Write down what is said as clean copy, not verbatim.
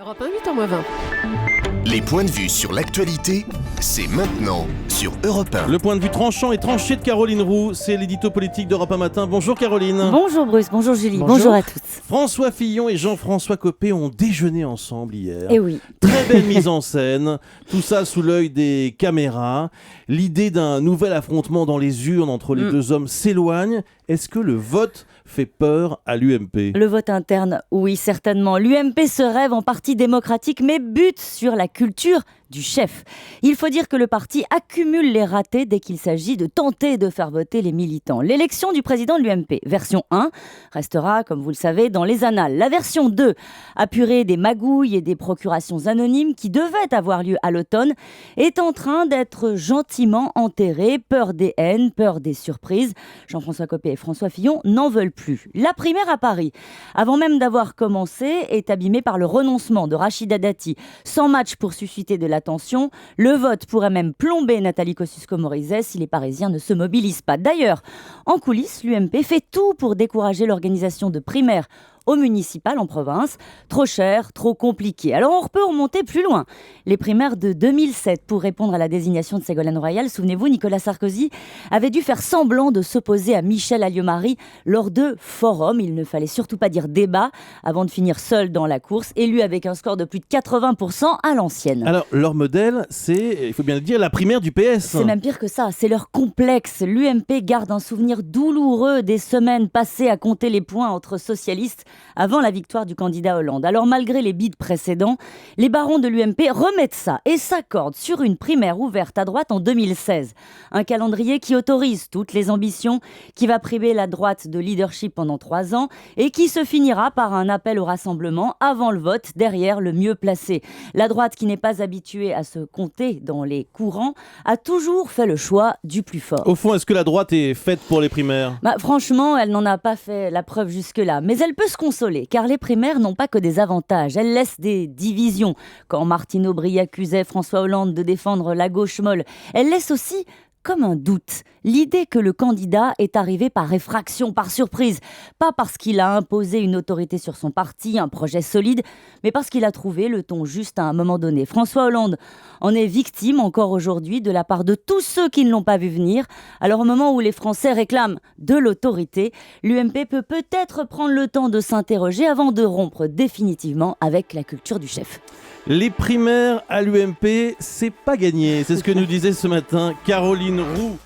Europe 1, 8h20. Les points de vue sur l'actualité, c'est maintenant sur Europe 1. Le point de vue tranchant et tranché de Caroline Roux, c'est l'édito politique d'Europe 1 matin. Bonjour Caroline. Bonjour Bruce, bonjour Julie, bonjour à tous. François Fillon et Jean-François Copé ont déjeuné ensemble hier. Eh oui. Très belle mise en scène, tout ça sous l'œil des caméras. L'idée d'un nouvel affrontement dans les urnes entre les deux hommes s'éloigne. Est-ce que le vote fait peur à l'UMP ? Le vote interne, oui, certainement. L'UMP se rêve en parti démocratique, mais bute sur la culture du chef. Il faut dire que le parti accumule les ratés dès qu'il s'agit de tenter de faire voter les militants. L'élection du président de l'UMP, version 1, restera, comme vous le savez, dans les annales. La version 2, apurée des magouilles et des procurations anonymes qui devaient avoir lieu à l'automne, est en train d'être gentiment enterrée. Peur des haines, peur des surprises. Jean-François Copé et François Fillon n'en veulent plus. La primaire à Paris, avant même d'avoir commencé, est abîmée par le renoncement de Rachida Dati. Sans match pour susciter de l'attention, le vote pourrait même plomber Nathalie Kosciusko-Morizet si les Parisiens ne se mobilisent pas. D'ailleurs, en coulisses, l'UMP fait tout pour décourager l'organisation de primaires au municipal en province. Trop cher, trop compliqué. Alors on peut remonter plus loin. Les primaires de 2007 pour répondre à la désignation de Ségolène Royal. Souvenez-vous, Nicolas Sarkozy avait dû faire semblant de s'opposer à Michel Alliot-Marie lors de forums. Il ne fallait surtout pas dire débat avant de finir seul dans la course, élu avec un score de plus de 80% à l'ancienne. Alors leur modèle, c'est, il faut bien le dire, la primaire du PS. C'est même pire que ça, c'est leur complexe. L'UMP garde un souvenir douloureux des semaines passées à compter les points entre socialistes avant la victoire du candidat Hollande. Alors malgré les bides précédents, les barons de l'UMP remettent ça et s'accordent sur une primaire ouverte à droite en 2016. Un calendrier qui autorise toutes les ambitions, qui va priver la droite de leadership pendant 3 ans et qui se finira par un appel au rassemblement avant le vote, derrière le mieux placé. La droite, qui n'est pas habituée à se compter dans les courants, a toujours fait le choix du plus fort. Au fond, est-ce que la droite est faite pour les primaires ? Franchement, elle n'en a pas fait la preuve jusque-là. Mais elle peut se consoler, car les primaires n'ont pas que des avantages. Elles laissent des divisions. Quand Martine Aubry accusait François Hollande de défendre la gauche molle, elles laissent aussi comme un doute. L'idée que le candidat est arrivé par effraction, par surprise. Pas parce qu'il a imposé une autorité sur son parti, un projet solide, mais parce qu'il a trouvé le ton juste à un moment donné. François Hollande en est victime encore aujourd'hui de la part de tous ceux qui ne l'ont pas vu venir. Alors au moment où les Français réclament de l'autorité, l'UMP peut peut-être prendre le temps de s'interroger avant de rompre définitivement avec la culture du chef. Les primaires à l'UMP, c'est pas gagné. C'est ce que nous disait ce matin Caroline Roux.